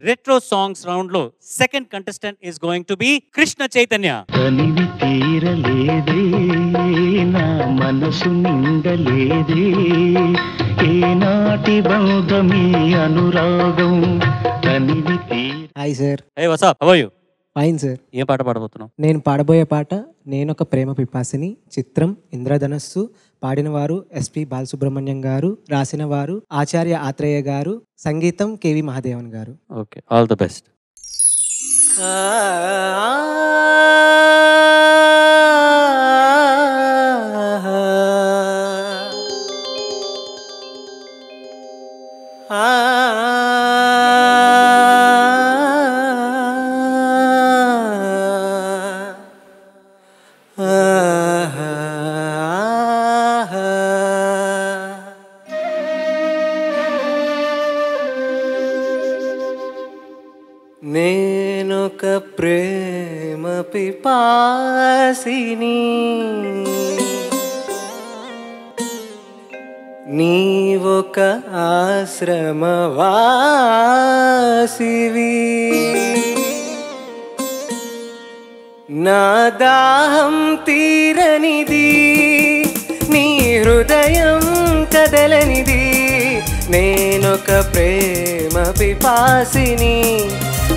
Retro songs round లో second contestant is going to be Krishna Chaitanya. కనివి తీరలేదే నా మనసు నిండలేదే ఏనాటి బంధమీ అనురాగం కనివి తీర. Hi sir. Hey what's up, how are you? Fine sir. ఏ పాట పాడబోతున్నావు? నేను పాడబోయే పాట నేనొక ప్రేమ పిపాసిని, చిత్రం ఇంద్రధనస్సు, పాడిన వారు ఎస్పి బాలసుబ్రహ్మణ్యం గారు, రాసిన వారు ఆచార్య ఆత్రేయ గారు, సంగీతం కేవి మహాదేవన్ గారు. Okay, all the best. నేనొక ప్రేమ పిపాసిని, నీవొక ఆశ్రమవాసివి, నా దాహం తీరనిది, నీ హృదయం కదలనిది. నేనొక ప్రేమ పిపాసిని,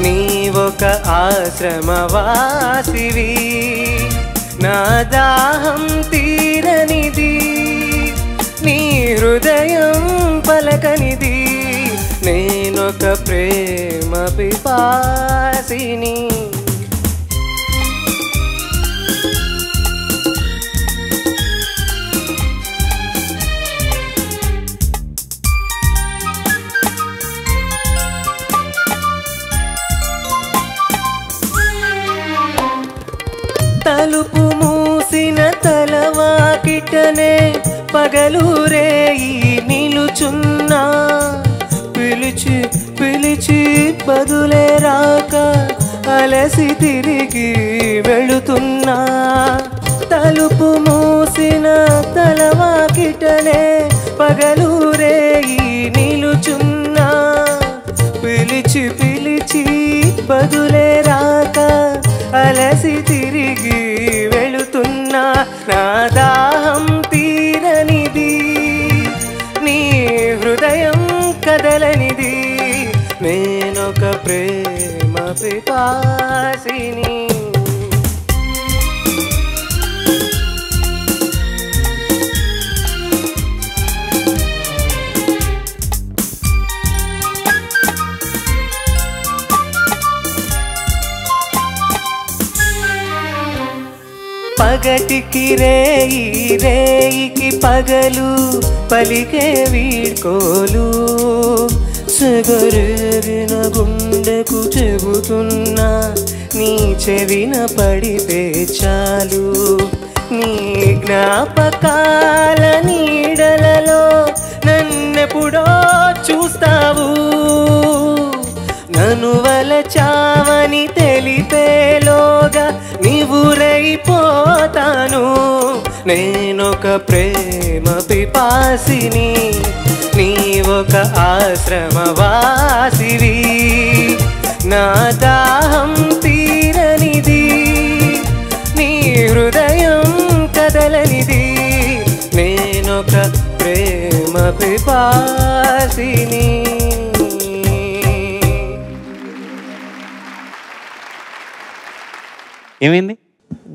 నీవొక ఆశ్రమవాసివి, నా దాహం తీరనిది, నీ హృదయం పలకనిది. నేనొక ప్రేమ పిపాసిని. తలుపు మూసిన తలవాకిటనే పగలూరేయి నిలుచున్నా, పిలిచి పిలిచి బదులే రాక అలసి తిరిగి వెళుతున్నా. తలుపు మూసిన తలవాకిటనే పగలూరేయి నిలుచున్నా, పిలిచి పిలిచి బదులే రాక అలసి తిరిగి వెళుతున్నా. నా దాహం తీరనిది, నీ హృదయం కదలనిది. నేనొక ప్రేమ పిపాసిని. పగటికి రేయి, రేయికి పగలు పలికే వీడ్కోలు, సెగరేగిన గుండెకు చెబుతున్నా, నీ చెవిన పడితే చాలు. నీ జ్ఞాపకాల నీడలలో నన్నెప్పుడో చూస్తావు, నన్ను వలచావని తెలిపేలోగా నీవురైపోతాను. నేనొక ప్రేమ పిపాసిని, నీవొక ఆశ్రమవాసివి, నా దాహం తీరనిది, నీ హృదయం కదలనిది. నేనొక ప్రేమ పిపాసిని. ఏమైంది?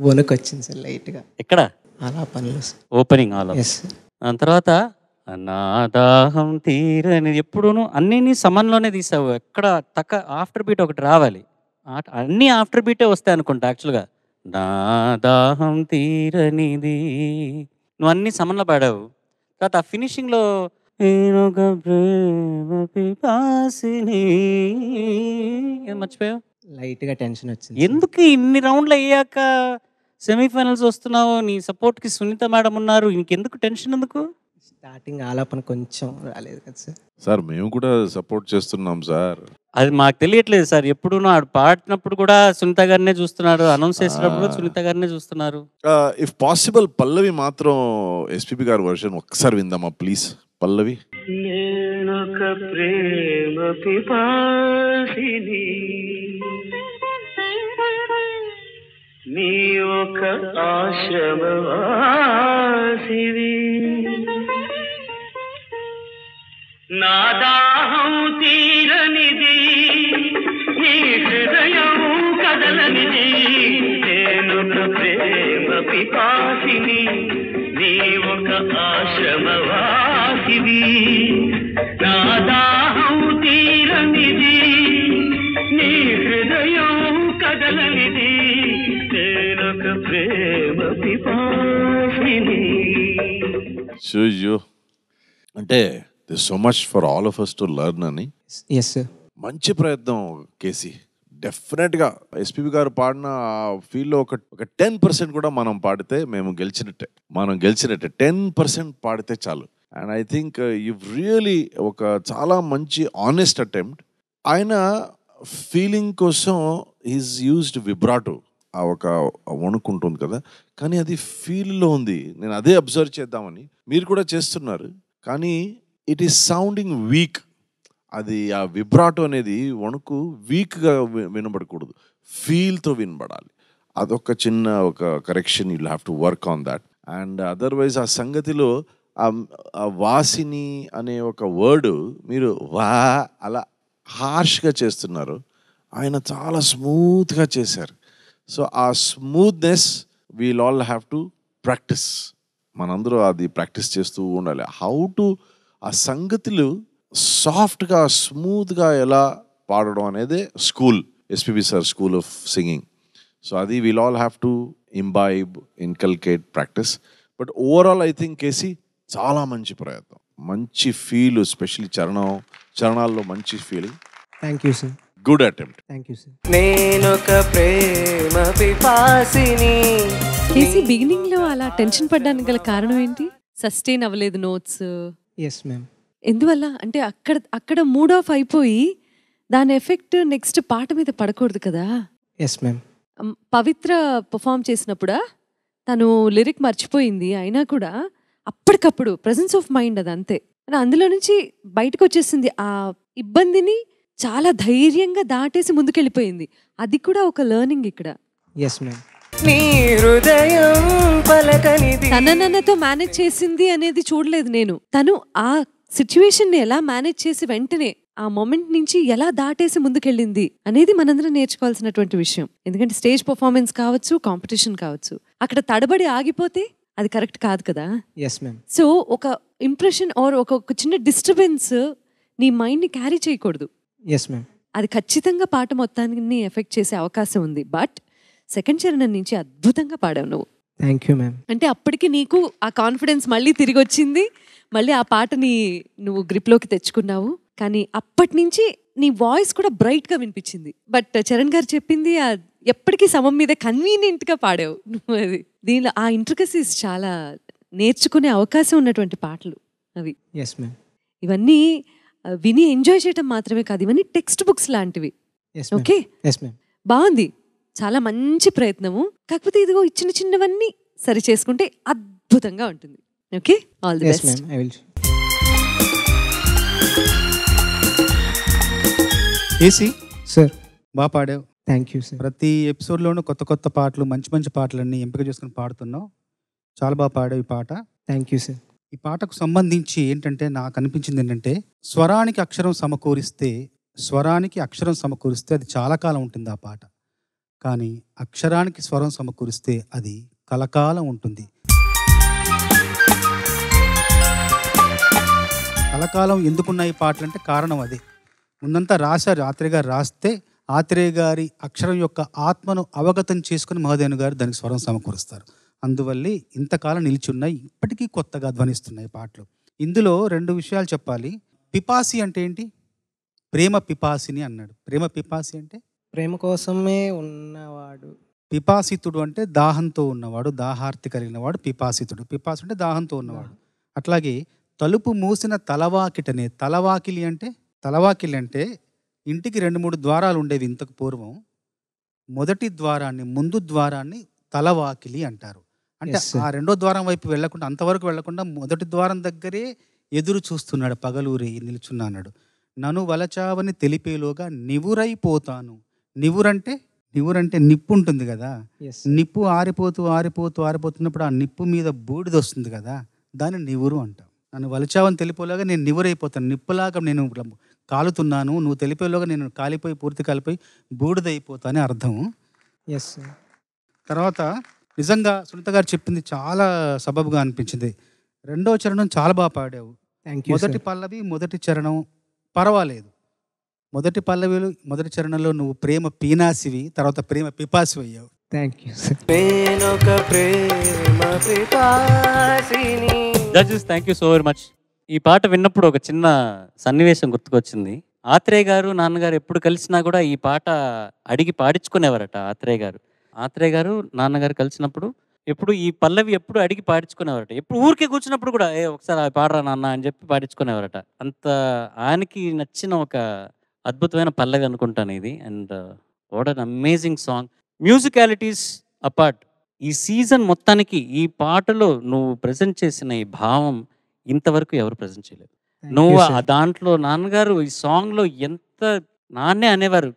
వణుకొచ్చింది సార్ లైట్గా. ఎక్కడ? అలా పనులు ఓపెనింగ్ ఆల్. దాని తర్వాత నా దాహం తీరని ఎప్పుడూను అన్నీ సమన్లోనే తీసావు. ఎక్కడ తక్క ఆఫ్టర్ బీట్ ఒకటి రావాలి. అన్నీ ఆఫ్టర్ బీటే వస్తాయి అనుకుంటా యాక్చువల్గా. నా దాహం తీరనిది నువ్వు అన్నీ సమన్లో పాడావు. తర్వాత ఆ ఫినిషింగ్లో నేనొక ప్రేమ పిపాసిని మర్చిపోయావు. లైట్గా టెన్షన్ వచ్చింది. ఎందుకు ఇన్ని రౌండ్లు అయ్యాక సెమీఫైనల్స్ వస్తున్నావు? నీ సపోర్ట్కి సునీత మేడం ఉన్నారు, ఇంకెందుకు టెన్షన్ ఎందుకు? స్టార్టింగ్ ఆలాపన కొంచెం రాలేదు కదా సార్. సార్ మేము కూడా సపోర్ట్ చేస్తున్నాం సార్. అది మాకు తెలియట్లేదు సార్. ఎప్పుడు ఆడు పాడినప్పుడు కూడా సునీత గారినే చూస్తున్నారు, అనౌన్స్ చేసినప్పుడు సునీత గారినే చూస్తున్నారు. ఇఫ్ పాసిబుల్ పల్లవి మాత్రం ఎస్పీబీ గారి వర్షన్ ఒక్కసారి విందామా ప్లీజ్? పల్లవి. నేనొక ప్రేమ పిపాసిని, ఒక ఆశవాసివి నా దాహం తీరనిది నీ హృదయం కదలనిది నేనొక ప్రేమ పిపాసిని నీ ఒక ఆశవాసివి నా దాహం తీరనిది నీ హృదయం కదలనిది నేనొక ప్రేమ పిపాసిని. అంటే this so much for all of us to learn అని. Yes sir. మంచి ప్రయత్నం కేసీ. డెఫినెట్గా ఎస్పీబీ గారు పాడిన ఫీల్డ్లో ఒక 10% కూడా మనం పాడితే మేము గెలిచినట్టే. 10% పాడితే చాలు. And I think you really ఒక చాలా మంచి ఆనెస్ట్ అటెంప్ట్. ఆయన ఫీలింగ్ కోసం ఈజ్ యూజ్డ్ విబ్రాటో, ఆ ఒక వణుకుంటుంది కదా, కానీ అది ఫీల్లో ఉంది. నేను అదే అబ్జర్వ్ చేద్దామని మీరు కూడా చేస్తున్నారు, కానీ ఇట్ ఈస్ సౌండింగ్ వీక్. అది ఆ విబ్రాటో అనేది వణుకు వీక్గా వినబడకూడదు, ఫీల్తో వినబడాలి. అదొక చిన్న ఒక correction, you have to work on that. And otherwise ఆ సంగతిలో ఆ వాసిని అనే ఒక వర్డ్ మీరు వా అలా హార్ష్గా చేస్తున్నారు, ఆయన చాలా స్మూత్గా చేశారు. సో ఆ smoothness wheel all have to practice. మనందరూ అది ప్రాక్టీస్ చేస్తూ ఉండాలి. హౌ టు ఆ సంగతులు సాఫ్ట్గా స్మూత్గా ఎలా పాడడం అనేది school, SPB sir school of singing. So అది we'll all have to imbibe, inculcate, practice. But overall I think KC చాలా మంచి ప్రయత్నం, మంచి ఫీల్, ఎస్పెషల్లీ చరణాల్లో మంచి feeling. Thank you sir. Good attempt. Thank you sir. నేనొక ప్రేమ పిపాసిని. కేసీ బిగినింగ్ లో అలా టెన్షన్ పడ్డానికి గల కారణం ఏంటి? సస్టైన్ అవ్వలేదు నోట్స్. Yes ma'am. ఎందువల్ల అంటే అక్కడ మూడ్ ఆఫ్ అయిపోయి దాని ఎఫెక్ట్ నెక్స్ట్ పాట మీద పడకూడదు కదా. Yes ma'am. పవిత్ర పర్ఫామ్ చేసినప్పుడా తను లిరిక్ మర్చిపోయింది, అయినా కూడా అప్పటికప్పుడు ప్రెజెన్స్ ఆఫ్ మైండ్ అది అంతే. అందులో నుంచి బయటకు వచ్చేసింది. ఆ ఇబ్బందిని చాలా ధైర్యంగా దాటేసి ముందుకెళ్ళిపోయింది. అది కూడా ఒక లెర్నింగ్ ఇక్కడ. Yes ma'am. నీ హృదయం పలకనిది. తనతో మేనేజ్ చేసింది అనేది చూడలేదు నేను. తను ఆ సిచ్యువేషన్ ని ఎలా మేనేజ్ చేసి వెంటనే ఆ మొమెంట్ నుంచి ఎలా దాటేసి ముందుకెళ్ళింది అనేది మనందరం నేర్చుకోవాల్సినటువంటి విషయం. ఎందుకంటే స్టేజ్ పర్ఫార్మెన్స్ కావచ్చు, కాంపిటీషన్ కావచ్చు, అక్కడ తడబడి ఆగిపోతే అది కరెక్ట్ కాదు కదా. Yes ma'am. సో ఒక ఇంప్రెషన్ ఆర్ ఒక చిన్న డిస్టర్బెన్స్ నీ మైండ్ ని క్యారీ చేయకూడదు. Yes ma'am. అది ఖచ్చితంగా పాట మొత్తాన్ని ఎఫెక్ట్ చేసే అవకాశం ఉంది. బట్ సెకండ్ చరణం నుంచి అద్భుతంగా పాడావు నువ్వు. Thank you ma'am. అంటే అప్పటికి నీకు ఆ కాన్ఫిడెన్స్ మళ్ళీ తిరిగి వచ్చింది, మళ్ళీ ఆ పాటని నువ్వు గ్రిప్లోకి తెచ్చుకున్నావు. కానీ అప్పటి నుంచి నీ వాయిస్ కూడా బ్రైట్గా వినిపించింది. బట్ చరణ్ గారు చెప్పింది ఎప్పటికీ సమం మీద కన్వీనియంట్గా పాడావు నువ్వు. అది దీనిలో ఆ ఇంట్రికసీస్ చాలా నేర్చుకునే అవకాశం ఉన్నటువంటి పాటలు అవి. Yes ma'am. ఇవన్నీ విని ఎంజాయ్ చేయటం మాత్రమే కాదు, ఇవన్నీ టెక్స్ట్ బుక్స్ లాంటివి. Okay, yes ma'am. బాగుంది, చాలా మంచి ప్రయత్నము. కాకపోతే ఇదిగో చిన్న చిన్నవన్నీ సరి చేసుకుంటే అద్భుతంగా ఉంటుంది. Okay, all the best. I will. AC sir. బాగా పాడావు. Thank you sir. ప్రతి ఎపిసోడ్లోనూ కొత్త కొత్త పాటలు, మంచి మంచి పాటలన్నీ ఎంపిక చేసుకుని పాడుతున్నావు. చాలా బాగా పాడావు ఈ పాట. Thank you sir. ఈ పాటకు సంబంధించి ఏంటంటే నాకు అనిపించింది ఏంటంటే స్వరానికి అక్షరం సమకూరిస్తే అది చాలా కాలం ఉంటుంది ఆ పాట. కానీ అక్షరానికి స్వరం సమకూరిస్తే అది కలకాలం ఉంటుంది. కలకాలం ఎందుకున్నాయి ఈ పాటలు అంటే కారణం అదే. ముందంతా రాశారు, ఆత్రేయ గారు రాస్తే ఆత్రేయ గారి అక్షరం యొక్క ఆత్మను అవగతం చేసుకుని మహాదేవన్ గారు దానికి స్వరం సమకూరుస్తారు. అందువల్లే ఇంతకాలం నిలిచి ఉన్నాయి, ఇప్పటికీ కొత్తగా ధ్వనిస్తున్నాయి పాటలు. ఇందులో 2 విషయాలు చెప్పాలి. పిపాసి అంటే ఏంటి? ప్రేమ పిపాసిని అన్నాడు. ప్రేమ పిపాసి అంటే ప్రేమ కోసమే ఉన్నవాడు. పిపాసితుడు అంటే దాహంతో ఉన్నవాడు, దాహార్తి కలిగిన వాడు పిపాసితుడు. పిపాసి అంటే దాహంతో ఉన్నవాడు. అట్లాగే తలుపు మూసిన తలవాకిటనే, తలవాకిలి అంటే ఇంటికి 2-3 ద్వారాలు ఉండేవి ఇంతకు పూర్వం. మొదటి ద్వారాన్ని, ముందు ద్వారాన్ని తలవాకిలి అంటారు. అంటే ఆ 2వ ద్వారం వైపు వెళ్లకుండా, అంతవరకు వెళ్లకుండా మొదటి ద్వారం దగ్గరే ఎదురు చూస్తున్నాడు, పగలూరి నిల్చున్నాడు. నన్ను వలచావని తెలిపేలోగా నివురైపోతాను. నివురంటే నివురంటే నిప్పు ఉంటుంది కదా, ఎస్ నిప్పు ఆరిపోతూ ఆరిపోతూ ఆరిపోతున్నప్పుడు ఆ నిప్పు మీద బూడిద వస్తుంది కదా, దాన్ని నివురు అంటాం. నన్ను వలిచావని తెలిపోలాగా నేను నివురైపోతాను, నిప్పులాగా నేను ఇట్లా కాలుతున్నాను, నువ్వు తెలిపేలోగా నేను కాలిపోయి పూర్తి కాలిపోయి బూడిదైపోతా అని అర్థం. ఎస్ తర్వాత నిజంగా సునీత గారు చెప్పింది చాలా సబబుగా అనిపించింది. రెండో చరణం చాలా బాగా పాడావు. థ్యాంక్ యూ మొదటి పల్లవి మొదటి చరణం పర్వాలేదు. మొదటి పల్లవిలో మొదటి చరణంలో నువ్వు ప్రేమ పీనాసివి, తర్వాత ప్రేమ పిపాసివి అయ్యావు. Thank you sir. నేనొక ప్రేమ పిపాసిని. Judges thank you so very much. ఈ పాట విన్నప్పుడు ఒక చిన్న సన్నివేశం గుర్తుకొచ్చింది. ఆత్రేయ గారు నాన్నగారు ఎప్పుడు కలిసినా కూడా ఈ పాట అడిగి పాడించుకునేవారట. ఆత్రేయ గారు నాన్నగారు కలిసినప్పుడు ఎప్పుడు ఈ పల్లవి ఎప్పుడు అడిగి పాడించుకునేవారట. ఎప్పుడు ఊరికే కూర్చున్నప్పుడు కూడా ఒకసారి అది పాడరా నాన్న అని చెప్పి పాడించుకునేవారట. అంత ఆయనకి నచ్చిన ఒక అద్భుతమైన పల్లవి అనుకుంటాను ఇది. And what an amazing song. Musicalities apart, ఈ సీజన్ మొత్తానికి ఈ పాటలో నువ్వు ప్రజెంట్ చేసిన ఈ భావం ఇంతవరకు ఎవరు ప్రజెంట్ చేయలేదు. నువ్వు ఆ దాంట్లో నాన్నగారు ఈ సాంగ్లో ఎంత నాన్నే అనేవారు,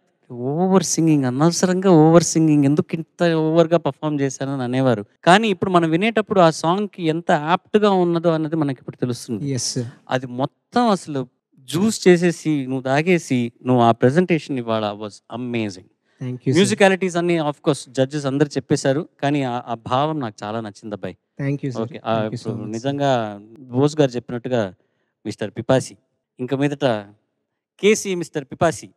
ఓవర్ సింగింగ్, అనవసరంగా ఓవర్ సింగింగ్, ఎందుకు ఇంత ఓవర్గా పర్ఫామ్ చేశానని అనేవారు. కానీ ఇప్పుడు మనం వినేటప్పుడు ఆ సాంగ్కి ఎంత యాప్ట్గా ఉన్నదో అన్నది మనకి ఇప్పుడు తెలుస్తుంది. ఎస్ అది మొత్తం అసలు జ్యూస్ చేసేసి నువ్వు తాగేసి నువ్వు ఆ ప్రెజెంటేషన్ ఇవాళ వాజ్ అమేజింగ్. థ్యాంక్ యూ మ్యూజికాలిటీస్ అన్ని ఆఫ్ కోర్స్ జడ్జెస్ అందరు చెప్పేశారు, కానీ ఆ భావం నాకు చాలా నచ్చింది అబ్బాయి. Thank you sir. ఓకే, నిజంగా బోస్ గారు చెప్పినట్టుగా మిస్టర్ పిపాసి, ఇంకా మీదట కేసీ మిస్టర్ పిపాసి,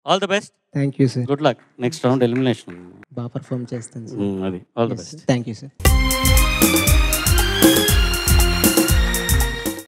all the best. Thank you sir. Good luck next round elimination. బాగా పర్ఫామ్ చేస్తాను సార్. అది all the best. Thank you sir.